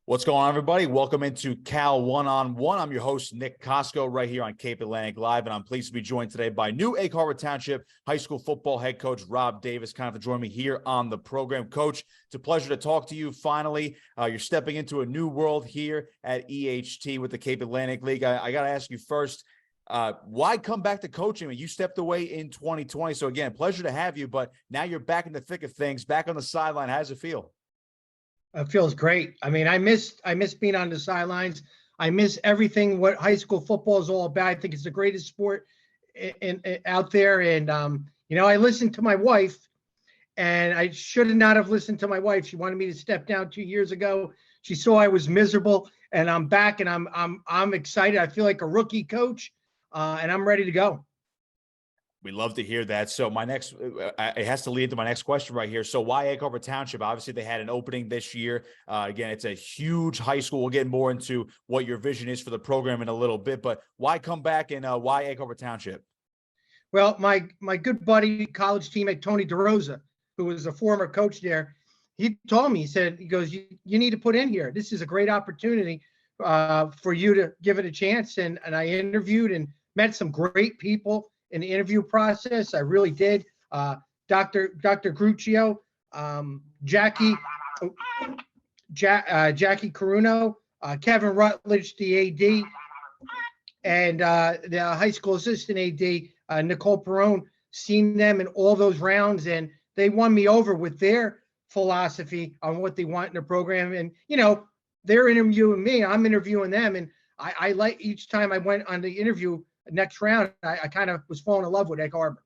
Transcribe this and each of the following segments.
What's going on, everybody? Welcome into Cal One-on-One. I'm your host, Nick Kosko, right here on Cape Atlantic Live, and I'm pleased to be joined today by new Harbor Township High School football head coach Rob Davis, kind of to join me here on the program. Coach, it's a pleasure to talk to you finally. You're stepping into a new world here at EHT with the Cape Atlantic League. I got to ask you first, why come back to coaching? I mean, you stepped away in 2020, so again, pleasure to have you, but now you're back in the thick of things, back on the sideline. How does it feel? It feels great. I mean, I miss being on the sidelines. I miss everything what high school football is all about. I think it's the greatest sport out there. And I listened to my wife, and I should not have listened to my wife. She wanted me to step down 2 years ago. She saw I was miserable, and I'm back, and I'm excited. I feel like a rookie coach, and I'm ready to go. We love to hear that. So it has to lead to my next question right here. So why Harbor Township? Obviously, they had an opening this year. Again, it's a huge high school. We'll get more into what your vision is for the program in a little bit, but why come back and why Harbor Township? Well, my good buddy, college teammate, Tony DeRosa, who was a former coach there, he told me, he goes, you need to put in here. This is a great opportunity for you to give it a chance. And I interviewed and met some great people in the interview process. I really did. Dr. Gruccio, Jackie Caruno, Kevin Rutledge, the AD, and the high school assistant AD, Nicole Perone, seen them in all those rounds, and they won me over with their philosophy on what they want in the program. And, they're interviewing me, I'm interviewing them. And I like, each time I went on the interview, next round, I kind of was falling in love with Egg Harbor.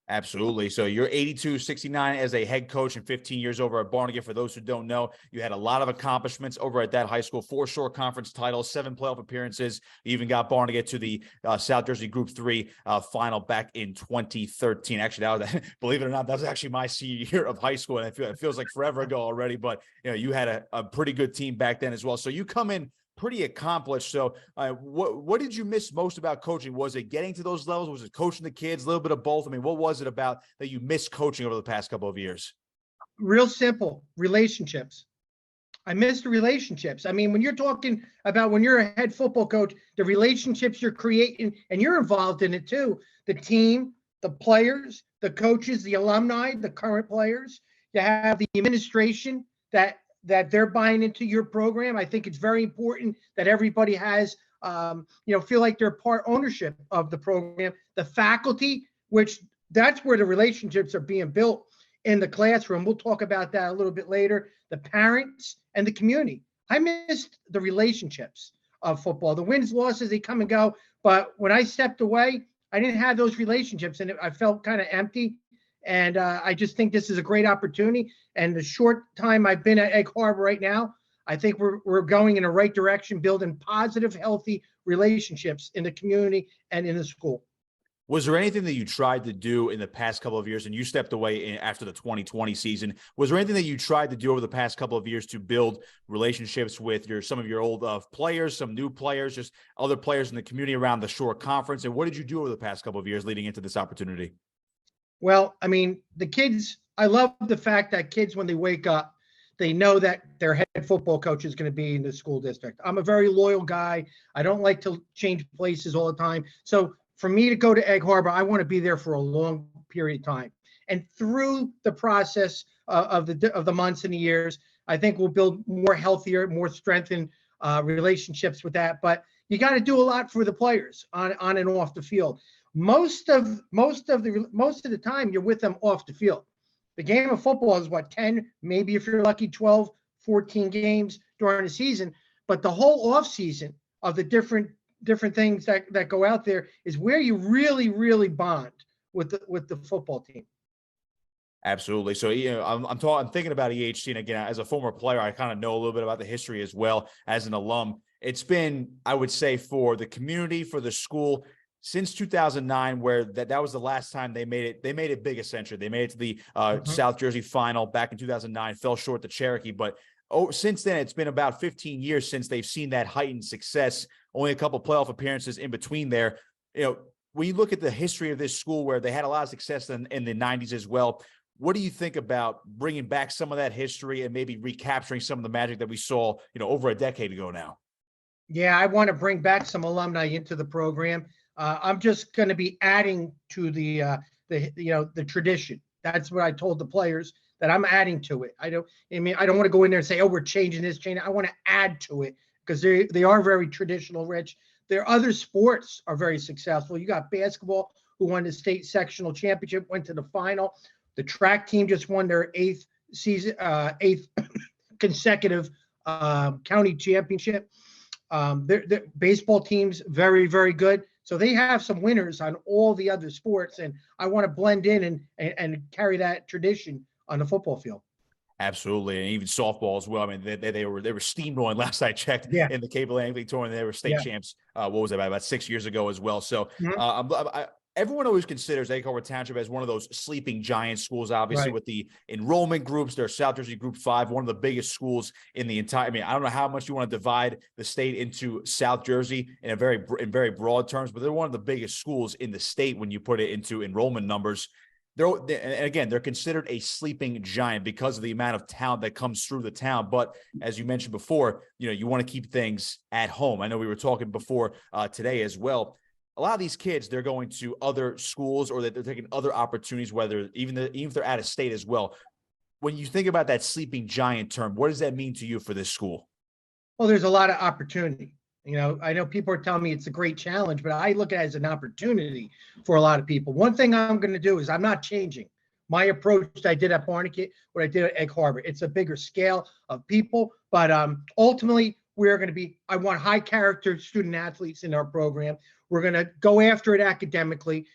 Absolutely. So you're 82-69 as a head coach and 15 years over at Barnegat. For those who don't know, you had a lot of accomplishments over at that high school, 4 short conference titles, 7 playoff appearances. You even got Barnegat to the South Jersey Group 3 final back in 2013. Actually, that was, believe it or not, that was actually my senior year of high school. And it feels like forever ago already, but you had a pretty good team back then as well. So you come in pretty accomplished. So what did you miss most about coaching? Was it getting to those levels? Was it coaching the kids? A little bit of both? I mean, what was it about that you missed coaching over the past couple of years? Real simple, relationships. I missed the relationships. I mean, when you're talking about when you're a head football coach, the relationships you're creating, and you're involved in it too, the team, the players, the coaches, the alumni, the current players, you have the administration that they're buying into your program. I think it's very important that everybody has, feel like they're part ownership of the program. The faculty, which that's where the relationships are being built in the classroom. We'll talk about that a little bit later. The parents and the community. I missed the relationships of football. The wins, losses, they come and go. But when I stepped away, I didn't have those relationships, and I felt kind of empty. And I just think this is a great opportunity. And the short time I've been at Egg Harbor right now, I think we're going in the right direction, building positive, healthy relationships in the community and in the school. Was there anything that you tried to do in the past couple of years, and you stepped away after the 2020 season? Was there anything that you tried to do over the past couple of years to build relationships with some of your old players, some new players, just other players in the community around the short conference? And what did you do over the past couple of years leading into this opportunity? Well, I mean, the kids, I love the fact that kids, when they wake up, they know that their head football coach is going to be in the school district. I'm a very loyal guy. I don't like to change places all the time. So for me to go to Egg Harbor, I want to be there for a long period of time. And through the process of the months and the years, I think we'll build more healthier, more strengthened relationships with that. But you got to do a lot for the players on and off the field. Most of the time you're with them off the field. The game of football is 10, maybe if you're lucky, 12, 14 games during the season. But the whole off season of the different things that go out there is where you really, really bond with the football team. Absolutely. So, I'm thinking about EHT, and again, as a former player, I kind of know a little bit about the history as well as an alum. It's been, I would say, for the community, for the school, since 2009, where that was the last time they made it big, essentially. They made it to the South Jersey final back in 2009, fell short to Cherokee. But since then, it's been about 15 years since they've seen that heightened success, only a couple playoff appearances in between there. When you look at the history of this school, where they had a lot of success in the 90s as well, What do you think about bringing back some of that history and maybe recapturing some of the magic that we saw, over a decade ago now? Yeah, I want to bring back some alumni into the program. I'm just going to be adding to the tradition. That's what I told the players, that I'm adding to it. I don't want to go in there and say, oh, we're changing this, change. I want to add to it because they are very traditional, Rich. Their other sports are very successful. You got basketball, who won the state sectional championship, went to the final. The track team just won their eighth consecutive county championship. The baseball team's very, very good. So they have some winners on all the other sports, and I want to blend in and carry that tradition on the football field. Absolutely, and even softball as well. I mean, they were steamrolling last I checked in the Cable Atlantic League tournament. They were state champs. What was that, about 6 years ago as well? So everyone always considers Egg Harbor Township as one of those sleeping giant schools, obviously, with the enrollment groups. They're South Jersey Group 5, one of the biggest schools in the entire, I don't know how much you want to divide the state into South Jersey in very broad terms, but they're one of the biggest schools in the state when you put it into enrollment numbers. They're considered a sleeping giant because of the amount of talent that comes through the town. But as you mentioned before, you want to keep things at home. I know we were talking before today as well. A lot of these kids, they're going to other schools, or they're taking other opportunities, whether even if they're out of state as well. When you think about that sleeping giant term, what does that mean to you for this school? Well, there's a lot of opportunity. I know people are telling me it's a great challenge, but I look at it as an opportunity for a lot of people. One thing I'm going to do is I'm not changing my approach that I did at Barnegat, what I did at Egg Harbor. It's a bigger scale of people, but ultimately I want high character student athletes in our program. We're going to go after it academically.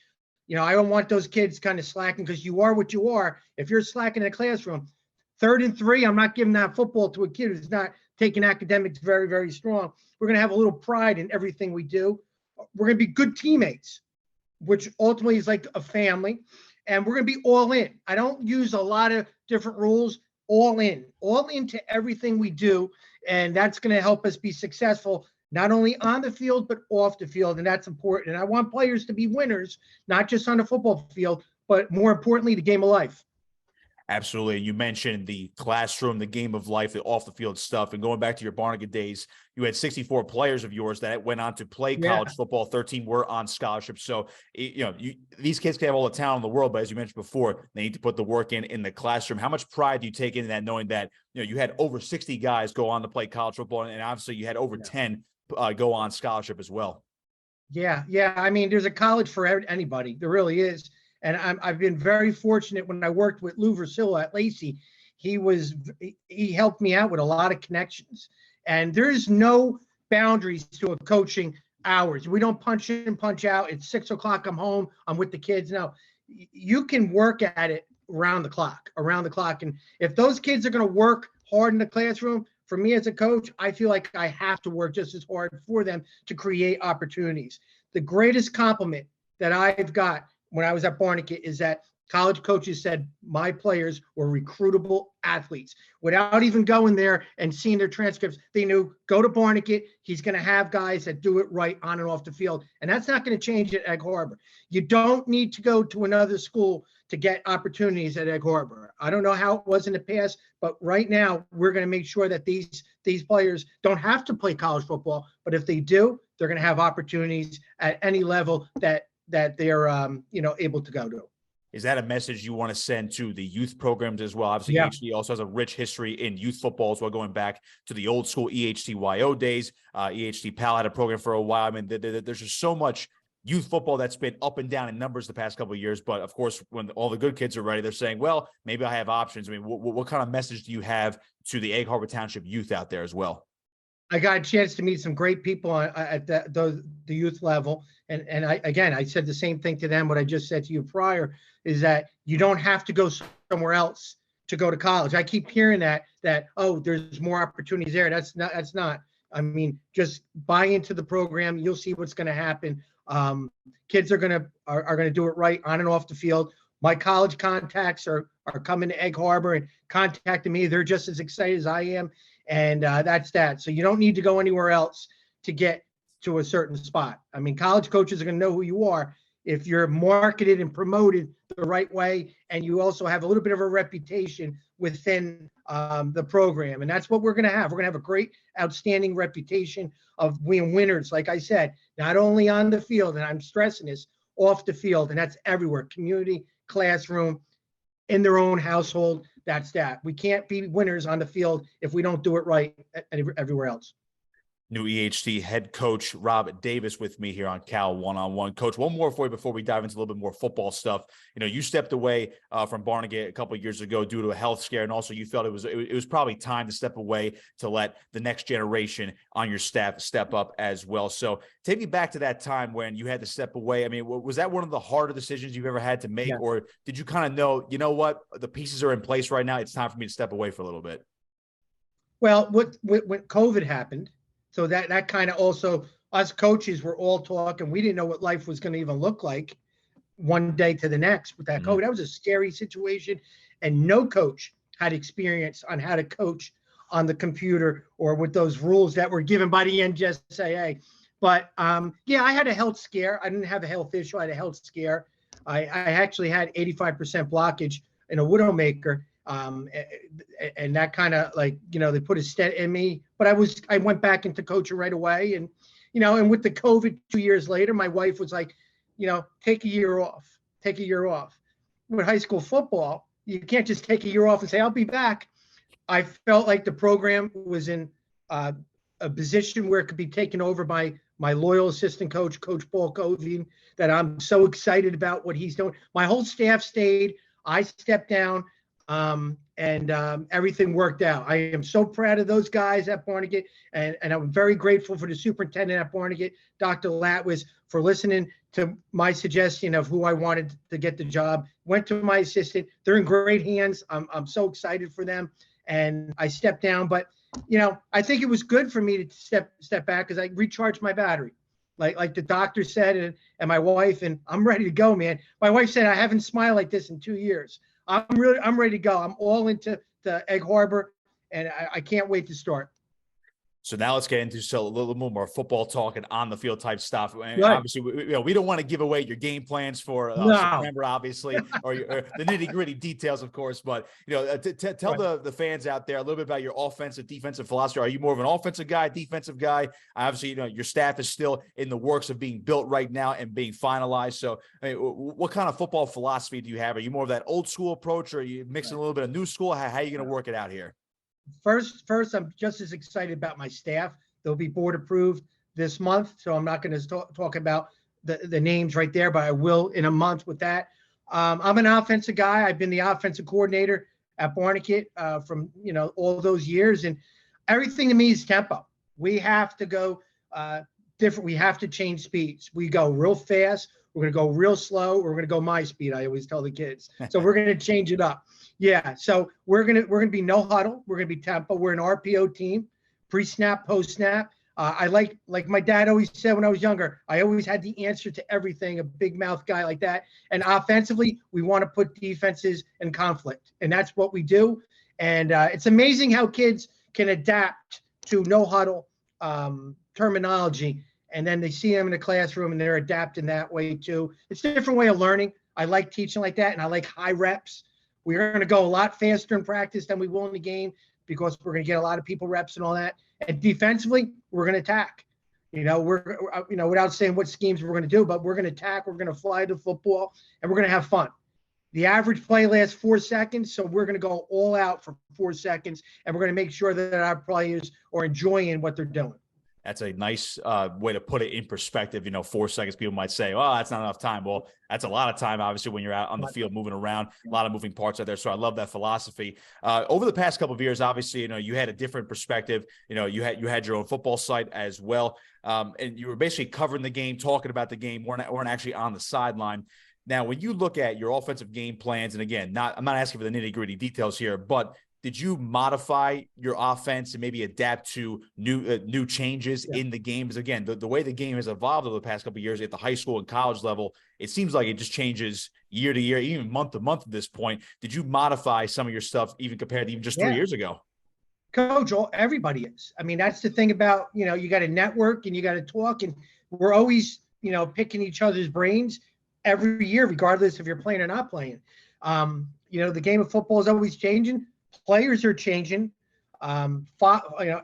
I don't want those kids kind of slacking, because you are what you are. If you're slacking in a classroom, 3rd and 3, I'm not giving that football to a kid who's not taking academics very, very strong. We're going to have a little pride in everything we do. We're going to be good teammates, which ultimately is like a family. And we're going to be all in. I don't use a lot of different rules. All into everything we do. And that's going to help us be successful, not only on the field, but off the field. And that's important. And I want players to be winners, not just on the football field, but more importantly, the game of life. Absolutely. You mentioned the classroom, the game of life, the off the field stuff. And going back to your Barnegat days, you had 64 players of yours that went on to play college football. 13 were on scholarship. So, these kids can have all the talent in the world, but as you mentioned before, they need to put the work in the classroom. How much pride do you take in that, knowing that, you had over 60 guys go on to play college football, and obviously you had over 10 go on scholarship as well? Yeah. I mean, there's a college for anybody. There really is. And I've been very fortunate when I worked with Lou Versilla at Lacey. He helped me out with a lot of connections. And there's no boundaries to a coaching hours. We don't punch in, punch out. It's 6 o'clock. I'm home. I'm with the kids. No, you can work at it around the clock. And if those kids are going to work hard in the classroom, for me as a coach, I feel like I have to work just as hard for them to create opportunities. The greatest compliment that I've got when I was at Barnegat is that college coaches said my players were recruitable athletes. Without even going there and seeing their transcripts, they knew, go to Barnegat, he's going to have guys that do it right on and off the field. And that's not going to change at Egg Harbor. You don't need to go to another school to get opportunities at Egg Harbor. I don't know how it was in the past, but right now we're going to make sure that these players don't have to play college football, but if they do, they're going to have opportunities at any level that they're able to go to. Is that a message you want to send to the youth programs as well? Obviously, EHT also has a rich history in youth football as well, going back to the old school EHTYO days. EHT Pal had a program for a while. I mean, there's just so much youth football that's been up and down in numbers the past couple of years. But of course, when all the good kids are ready, they're saying, well, maybe I have options. I mean, what kind of message do you have to the Egg Harbor Township youth out there as well? I got a chance to meet some great people at the youth level. And I said the same thing to them. What I just said to you prior is that you don't have to go somewhere else to go to college. I keep hearing that, oh, there's more opportunities there. That's not. I mean, just buy into the program. You'll see what's going to happen. Kids are going to do it right on and off the field. My college contacts are coming to Egg Harbor and contacting me. They're just as excited as I am. And that's that. So you don't need to go anywhere else to get to a certain spot. I mean, college coaches are going to know who you are if you're marketed and promoted the right way, and you also have a little bit of a reputation within the program. And that's what we're going to have. We're going to have a great, outstanding reputation of being winners, like I said, not only on the field, and I'm stressing this, off the field, and that's everywhere, community, classroom, in their own household. That's that. We can't be winners on the field if we don't do it right everywhere else. New EHT head coach Rob Davis with me here on Cal One-on-One. Coach, one more for you before we dive into a little bit more football stuff. You know, you stepped away from Barnegat a couple of years ago due to a health scare, and also you felt it was probably time to step away to let the next generation on your staff step up as well. So take me back to that time when you had to step away. I mean, was that one of the harder decisions you've ever had to make, or did you kind of know, you know what, the pieces are in place right now, it's time for me to step away for a little bit? Well, when COVID happened, so that kind of also, us coaches were all talking. We didn't know what life was going to even look like one day to the next with that COVID. That was a scary situation, and no coach had experience on how to coach on the computer or with those rules that were given by the NJSAA. But yeah, I had a health scare. I didn't have a health issue. I had a health scare. I actually had 85% blockage in a widowmaker. And that kind of, like, you know, they put a stent in me, but I went back into coaching right away. And, you know, and with the COVID 2 years later, my wife was like, you know, take a year off. With high school football, you can't just take a year off and say, I'll be back. I felt like the program was in a position where it could be taken over by my loyal assistant coach, Coach Paul Covey, that I'm so excited about what he's doing. My whole staff stayed. I stepped down. And everything worked out. I am so proud of those guys at Barnegat, and I'm very grateful for the superintendent at Barnegat, Dr. Latwis, for listening to my suggestion of who I wanted to get the job. Went to my assistant. They're in great hands. I'm so excited for them, and I stepped down. But, you know, I think it was good for me to step back because I recharged my battery. Like the doctor said, and my wife, and I'm ready to go, man. My wife said I haven't smiled like this in 2 years. I'm ready to go. I'm all into the Egg Harbor, and I can't wait to start. So now let's get into a little more football talk and on the field type stuff. And right. Obviously, we don't want to give away your game plans for September, obviously, or the nitty gritty details, of course. But, you know, tell the fans out there a little bit about your offensive, defensive philosophy. Are you more of an offensive guy, defensive guy? Obviously, you know, your staff is still in the works of being built right now and being finalized. So, I mean, what kind of football philosophy do you have? Are you more of that old school approach, or are you mixing a little bit of new school? How are you going to work it out here? First, I'm just as excited about my staff. They'll be board approved this month, so I'm not going to talk about the names right there, but I will in a month with that. I'm an offensive guy. I've been the offensive coordinator at Barnegat from, you know, all those years, and everything to me is tempo. We have to go different. We have to change speeds. We go real fast. We're going to go real slow. We're going to go my speed. I always tell the kids. So we're going to change it up. Yeah. So we're going to be no huddle. We're going to be tempo. We're an RPO team, pre-snap, post-snap. I like my dad always said when I was younger, I always had the answer to everything, a big mouth guy like that. And offensively, we want to put defenses in conflict. And that's what we do. And it's amazing how kids can adapt to no huddle terminology. And then they see them in the classroom and they're adapting that way too. It's a different way of learning. I like teaching like that, and I like high reps. We're going to go a lot faster in practice than we will in the game because we're going to get a lot of people reps and all that. And defensively, we're going to attack. You know, without saying what schemes we're going to do, but we're going to attack. We're going to fly the football, and we're going to have fun. The average play lasts 4 seconds, so we're going to go all out for 4 seconds, and we're going to make sure that our players are enjoying what they're doing. That's a nice way to put it in perspective. You know, 4 seconds, people might say, well, that's not enough time. Well, that's a lot of time, obviously, when you're out on the field moving around, a lot of moving parts out there. So I love that philosophy. Over the past couple of years, obviously, you know, you had a different perspective. You know, you had your own football site as well. And you were basically covering the game, talking about the game, weren't actually on the sideline. Now, when you look at your offensive game plans, and again, I'm not asking for the nitty-gritty details here, but did you modify your offense and maybe adapt to new changes in the game? Because again, the way the game has evolved over the past couple of years at the high school and college level, it seems like it just changes year to year, even month to month at this point. Did you modify some of your stuff even compared to even just 3 years ago? Coach, everybody is. I mean, that's the thing about, you know, you got to network and you got to talk, and we're always, you know, picking each other's brains. every year, regardless if you're playing or not playing. The game of football is always changing. Players are changing.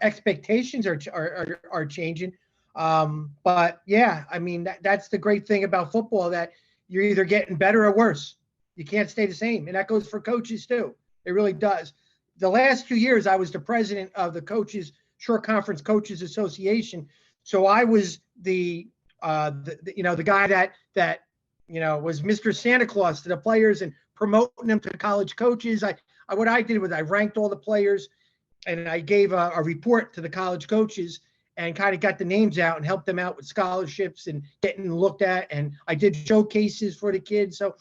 Expectations are changing. But yeah, I mean, that's the great thing about football, that you're either getting better or worse. You can't stay the same. And that goes for coaches too. It really does. The last 2 years, I was the president of the Short Conference Coaches Association. So I was the guy that was Mr. Santa Claus to the players and promoting them to college coaches. What I did was I ranked all the players, and I gave a report to the college coaches and kind of got the names out and helped them out with scholarships and getting looked at. And I did showcases for the kids. So,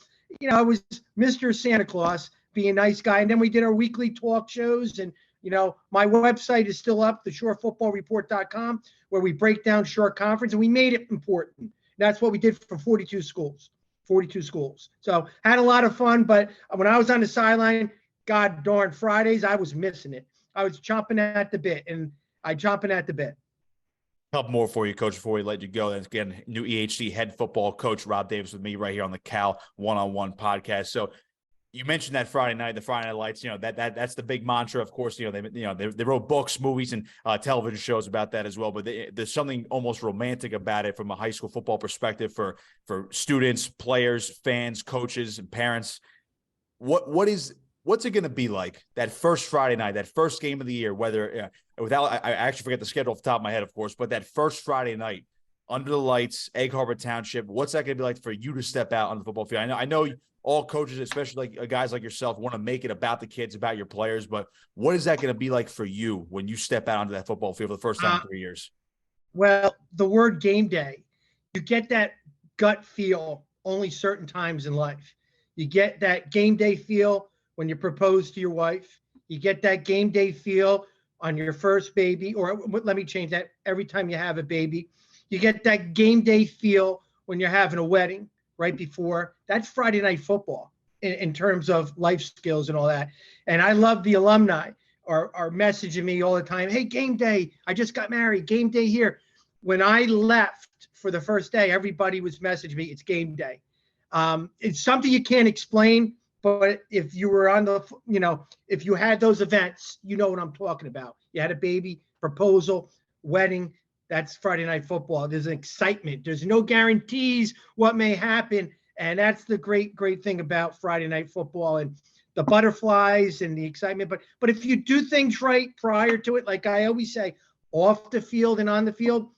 I was Mr. Santa Claus, being a nice guy. And then we did our weekly talk shows. And, my website is still up, theshortfootballreport.com, where we break down short conference, and we made it important. That's what we did for 42 schools. So had a lot of fun. But when I was on the sideline, God darn, Fridays, I was missing it. I was chomping at the bit. Couple more for you, Coach, before we let you go. And again, new EHT head football coach Rob Davis with me right here on the Cal One-on-One podcast. So you mentioned that Friday night, the Friday Night Lights. That's the big mantra. Of course, they wrote books, movies, and television shows about that as well. But there's something almost romantic about it from a high school football perspective for students, players, fans, coaches, and parents. What's it going to be like that first Friday night, that first game of the year? Whether I actually forget the schedule off the top of my head, of course, but that first Friday night under the lights, Egg Harbor Township. What's that going to be like for you to step out on the football field? I know all coaches, especially like guys like yourself, want to make it about the kids, about your players. But what is that going to be like for you when you step out onto that football field for the first time in 3 years? Well, the word game day, you get that gut feel only certain times in life. You get that game day feel when you propose to your wife. You get that game day feel on your first baby, or let me change that, every time you have a baby. You get that game day feel when you're having a wedding right before. That's Friday night football in terms of life skills and all that. And I love the alumni are messaging me all the time. Hey, game day, I just got married, game day here. When I left for the first day, everybody was messaging me, it's game day. It's something you can't explain, but if you were on if you had those events, you know what I'm talking about. You had a baby, proposal, wedding, that's Friday night football. There's an excitement. There's no guarantees what may happen. And that's the great thing about Friday night football, and the butterflies and the excitement. But if you do things right prior to it, like I always say, off the field and on the field,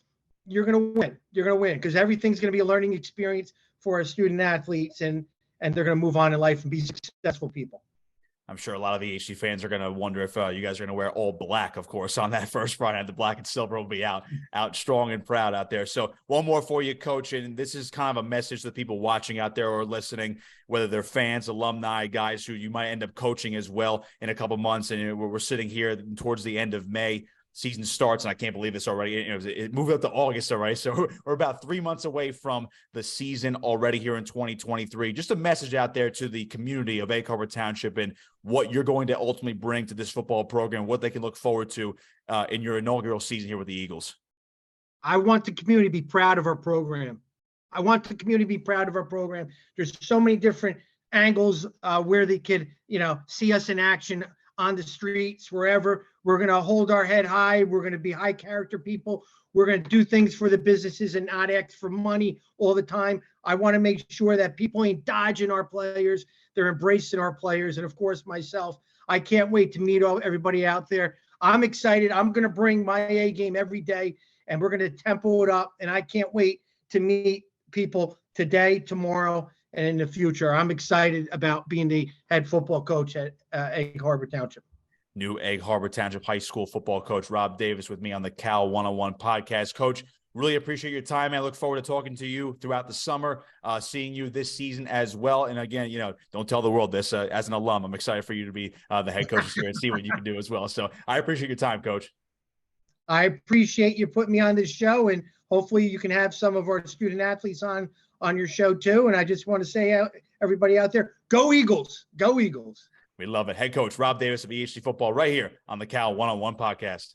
you're going to win. You're going to win because everything's going to be a learning experience for our student athletes, and they're going to move on in life and be successful people. I'm sure a lot of the EHT fans are going to wonder if you guys are going to wear all black, of course, on that first Friday night. The black and silver will be out strong and proud out there. So one more for you, Coach, and this is kind of a message to the people watching out there or listening, whether they're fans, alumni, guys who you might end up coaching as well in a couple months. And we're sitting here towards the end of May. Season starts, and I can't believe this already. It moved up to August already, so we're about 3 months away from the season already here in 2023. Just a message out there to the community of Egg Harbor Township and what you're going to ultimately bring to this football program, what they can look forward to in your inaugural season here with the Eagles. I want the community to be proud of our program. There's so many different angles where they could, see us in action on the streets, wherever. We're going to hold our head high. We're going to be high character people. We're going to do things for the businesses and not act for money all the time. I want to make sure that people ain't dodging our players. They're embracing our players. And of course, myself, I can't wait to meet everybody out there. I'm excited. I'm going to bring my A game every day, and we're going to tempo it up. And I can't wait to meet people today, tomorrow, and in the future. I'm excited about being the head football coach at Egg Harbor Township. New Egg Harbor Township High School football coach Rob Davis with me on the Cal One-on-One podcast. Coach, really appreciate your time. I look forward to talking to you throughout the summer, seeing you this season as well. And again, don't tell the world this. As an alum, I'm excited for you to be the head coach here and see what you can do as well. So I appreciate your time, Coach. I appreciate you putting me on this show, and hopefully you can have some of our student athletes on your show too. And I just want to say, everybody out there, go Eagles, go Eagles. We love it. Head coach Rob Davis of EHT Football right here on the Cal One-on-One podcast.